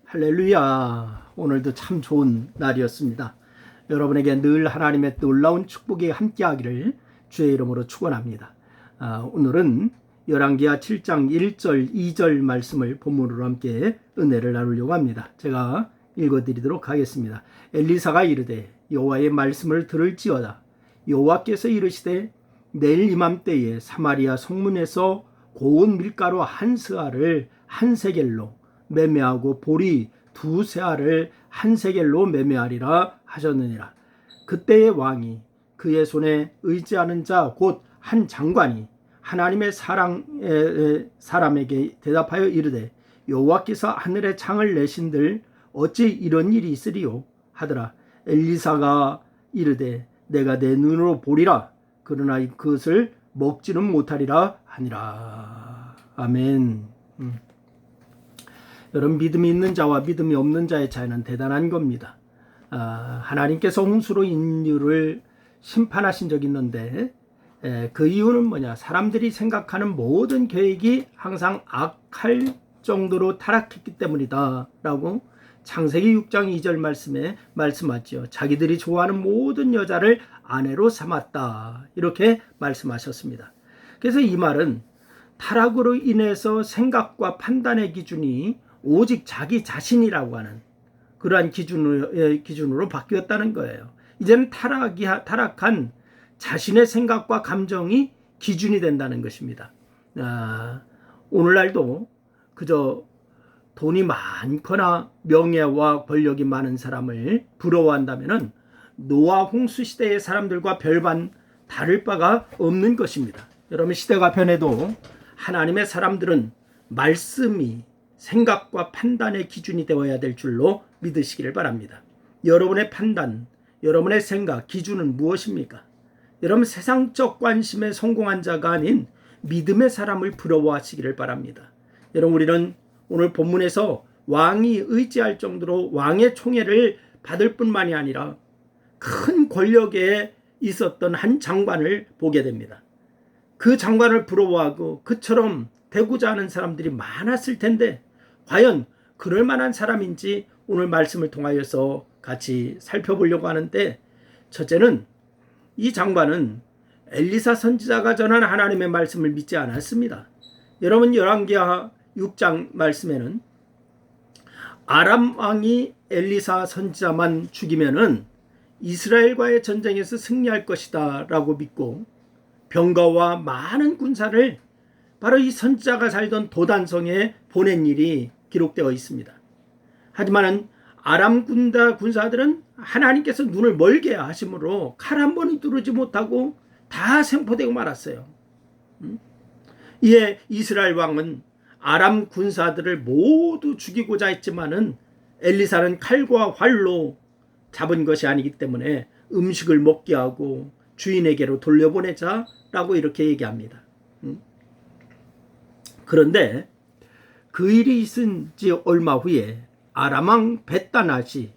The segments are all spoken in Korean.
할렐루야. 오늘도 참 좋은 날이었습니다. 여러분에게 늘 하나님의 놀라운 축복이 함께하기를 주의 이름으로 축원합니다. 오늘은 열왕기하 7장 1절 2절 말씀을 본문으로 함께 은혜를 나누려고 합니다. 제가 읽어드리도록 하겠습니다. 엘리사가 이르되 여호와의 말씀을 들을지어다. 여호와께서 이르시되 내일 이맘때에 사마리아 성문에서 고운 밀가루 한 스아를 한 세겔로 매매하고 보리 두 세알을 한 세겔로 매매하리라 하셨느니라. 그때의 왕이 그의 손에 의지하는 자 곧 한 장관이 하나님의 사람에게 대답하여 이르되 여호와께서 하늘의 창을 내신들 어찌 이런 일이 있으리요 하더라. 엘리사가 이르되 내가 내 눈으로 보리라. 그러나 그것을 먹지는 못하리라 하니라. 아멘. 여러분, 믿음이 있는 자와 믿음이 없는 자의 차이는 대단한 겁니다. 하나님께서 홍수로 인류를 심판하신 적이 있는데 그 이유는 뭐냐? 사람들이 생각하는 모든 계획이 항상 악할 정도로 타락했기 때문이다 라고 창세기 6장 2절 말씀에 말씀하죠. 자기들이 좋아하는 모든 여자를 아내로 삼았다 이렇게 말씀하셨습니다. 그래서 이 말은 타락으로 인해서 생각과 판단의 기준이 오직 자기 자신이라고 하는 그러한 기준으로 바뀌었다는 거예요. 이제는 타락한 자신의 생각과 감정이 기준이 된다는 것입니다. 오늘날도 그저 돈이 많거나 명예와 권력이 많은 사람을 부러워한다면 노아 홍수 시대의 사람들과 별반 다를 바가 없는 것입니다. 여러분, 시대가 변해도 하나님의 사람들은 말씀이 생각과 판단의 기준이 되어야 될 줄로 믿으시기를 바랍니다. 여러분의 판단, 여러분의 생각, 기준은 무엇입니까? 여러분, 세상적 관심에 성공한 자가 아닌 믿음의 사람을 부러워하시기를 바랍니다. 여러분, 우리는 오늘 본문에서 왕이 의지할 정도로 왕의 총애를 받을 뿐만이 아니라 큰 권력에 있었던 한 장관을 보게 됩니다. 그 장관을 부러워하고 그처럼 되고자 하는 사람들이 많았을 텐데 과연 그럴 만한 사람인지 오늘 말씀을 통하여서 같이 살펴보려고 하는데, 첫째는 이 장관은 엘리사 선지자가 전한 하나님의 말씀을 믿지 않았습니다. 여러분, 열왕기하 6장 말씀에는 아람 왕이 엘리사 선지자만 죽이면은 이스라엘과의 전쟁에서 승리할 것이다 라고 믿고 병거와 많은 군사를 바로 이 선지자가 살던 도단성에 보낸 일이 기록되어 있습니다. 하지만 아람 군사들은 하나님께서 눈을 멀게 하심으로 칼 한 번이 뚫지 못하고 다 생포되고 말았어요. 이에 이스라엘 왕은 아람 군사들을 모두 죽이고자 했지만은 엘리사는 칼과 활로 잡은 것이 아니기 때문에 음식을 먹게 하고 주인에게로 돌려보내자라고 이렇게 얘기합니다. 그런데 그 일이 있은 지 얼마 후에 아람왕 베나닷이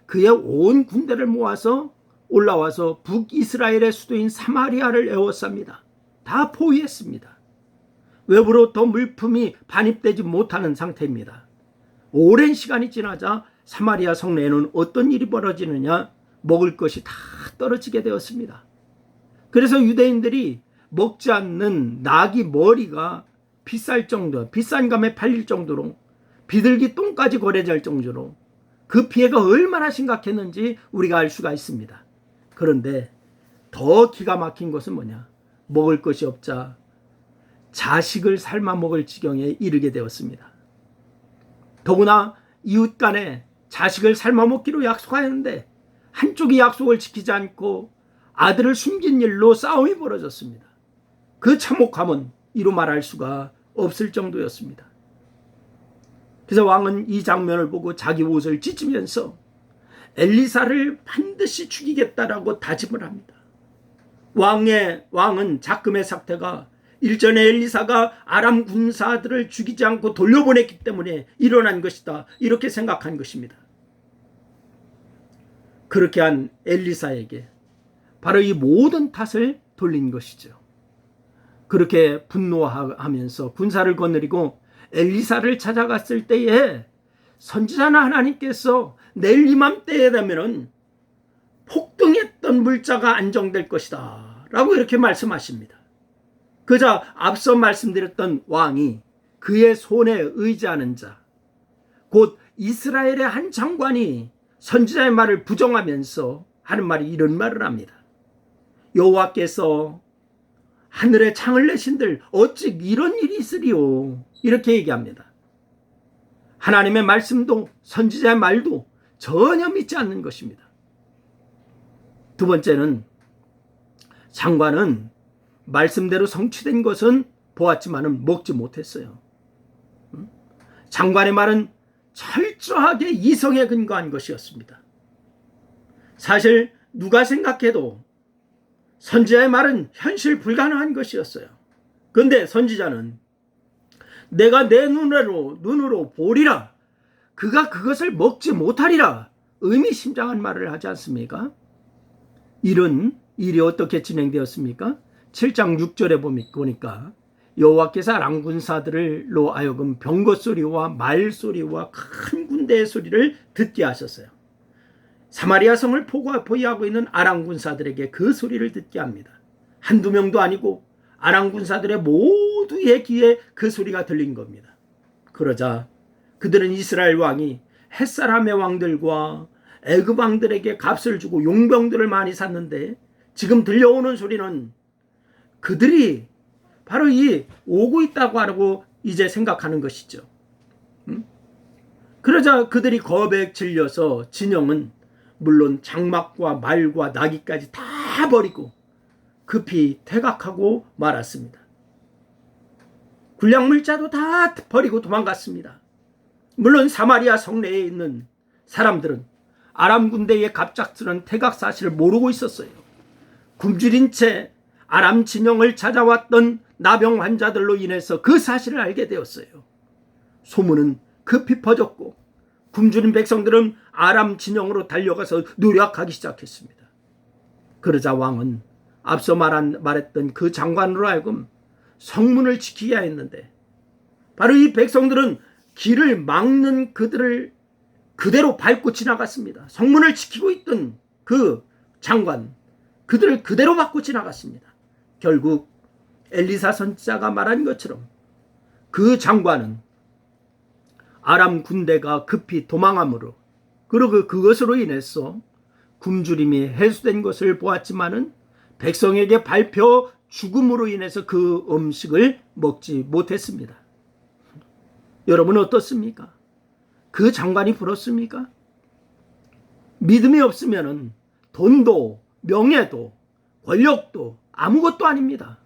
그의 온 군대를 모아서 올라와서 북이스라엘의 수도인 사마리아를 에워쌉니다. 다 포위했습니다. 외부로부터 물품이 반입되지 못하는 상태입니다. 오랜 시간이 지나자 사마리아 성내에는 어떤 일이 벌어지느냐? 먹을 것이 다 떨어지게 되었습니다. 그래서 유대인들이 먹지 않는 나귀 머리가 비싼 감에 팔릴 정도로 비둘기 똥까지 거래될 정도로 그 피해가 얼마나 심각했는지 우리가 알 수가 있습니다. 그런데 더 기가 막힌 것은 뭐냐? 먹을 것이 없자 자식을 삶아 먹을 지경에 이르게 되었습니다. 더구나 이웃 간에 자식을 삶아 먹기로 약속하였는데 한쪽이 약속을 지키지 않고 아들을 숨긴 일로 싸움이 벌어졌습니다. 그 참혹함은 이루 말할 수가 없을 정도였습니다. 그래서 왕은 이 장면을 보고 자기 옷을 찢으면서 엘리사를 반드시 죽이겠다라고 다짐을 합니다. 왕은 작금의 사태가 일전에 엘리사가 아람 군사들을 죽이지 않고 돌려보냈기 때문에 일어난 것이다 이렇게 생각한 것입니다. 그렇게 한 엘리사에게 바로 이 모든 탓을 돌린 것이죠. 그렇게 분노하면서 군사를 거느리고 엘리사를 찾아갔을 때에 선지자나 하나님께서 내일 이맘때에 되면은 폭등했던 물자가 안정될 것이다 라고 이렇게 말씀하십니다. 그저 앞서 말씀드렸던 왕이 그의 손에 의지하는 자, 곧 이스라엘의 한 장관이 선지자의 말을 부정하면서 하는 말이 이런 말을 합니다. 여호와께서 하늘에 창을 내신들 어찌 이런 일이 있으리요, 이렇게 얘기합니다. 하나님의 말씀도 선지자의 말도 전혀 믿지 않는 것입니다. 두 번째는 장관은 말씀대로 성취된 것은 보았지만은 먹지 못했어요. 장관의 말은 철저하게 이성에 근거한 것이었습니다. 사실 누가 생각해도 선지자의 말은 현실 불가능한 것이었어요. 그런데 선지자는 내가 내 눈으로 보리라, 그가 그것을 먹지 못하리라 의미심장한 말을 하지 않습니까? 이런 일이 어떻게 진행되었습니까? 7장 6절에 보니까 여호와께서 아람 군사들로 하여금 병거 소리와 말 소리와 큰 군대의 소리를 듣게 하셨어요. 사마리아 성을 포위하고 있는 아람 군사들에게 그 소리를 듣게 합니다. 한두 명도 아니고 아람 군사들의 모두의 귀에 그 소리가 들린 겁니다. 그러자 그들은 이스라엘 왕이 햇사람의 왕들과 애굽 왕들에게 값을 주고 용병들을 많이 샀는데 지금 들려오는 소리는 그들이 바로 이 오고 있다고 하고 이제 생각하는 것이죠. 그러자 그들이 겁에 질려서 진영은 물론 장막과 말과 나귀까지 다 버리고 급히 퇴각하고 말았습니다. 군량물자도 다 버리고 도망갔습니다. 물론 사마리아 성내에 있는 사람들은 아람 군대의 갑작스런 퇴각 사실을 모르고 있었어요. 굶주린 채 아람 진영을 찾아왔던 나병 환자들로 인해서 그 사실을 알게 되었어요. 소문은 급히 퍼졌고 굶주린 백성들은 아람 진영으로 달려가서 노력하기 시작했습니다. 그러자 왕은 앞서 말했던 그 장관으로 하여금 성문을 지키게 했는데 바로 이 백성들은 길을 막는 그들을 그대로 밟고 지나갔습니다. 성문을 지키고 있던 그 장관, 그들을 그대로 밟고 지나갔습니다. 결국 엘리사 선지자가 말한 것처럼 그 장관은 아람 군대가 급히 도망함으로, 그리고 그것으로 인해서 굶주림이 해소된 것을 보았지만은 백성에게 밟혀 죽음으로 인해서 그 음식을 먹지 못했습니다. 여러분 어떻습니까? 그 장관이 부럽습니까? 믿음이 없으면은 돈도 명예도 권력도 아무것도 아닙니다.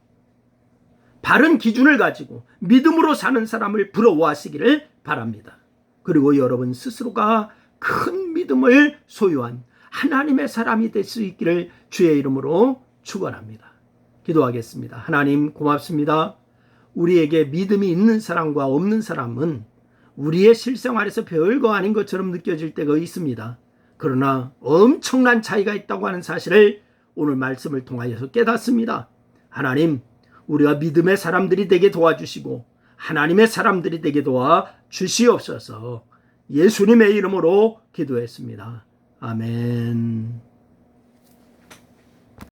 바른 기준을 가지고 믿음으로 사는 사람을 부러워하시기를 바랍니다. 그리고 여러분 스스로가 큰 믿음을 소유한 하나님의 사람이 될 수 있기를 주의 이름으로 축원합니다. 기도하겠습니다. 하나님 고맙습니다. 우리에게 믿음이 있는 사람과 없는 사람은 우리의 실생활에서 별거 아닌 것처럼 느껴질 때가 있습니다. 그러나 엄청난 차이가 있다고 하는 사실을 오늘 말씀을 통하여서 깨닫습니다. 하나님, 우리가 믿음의 사람들이 되게 도와주시고 하나님의 사람들이 되게 도와주시옵소서. 예수님의 이름으로 기도했습니다. 아멘.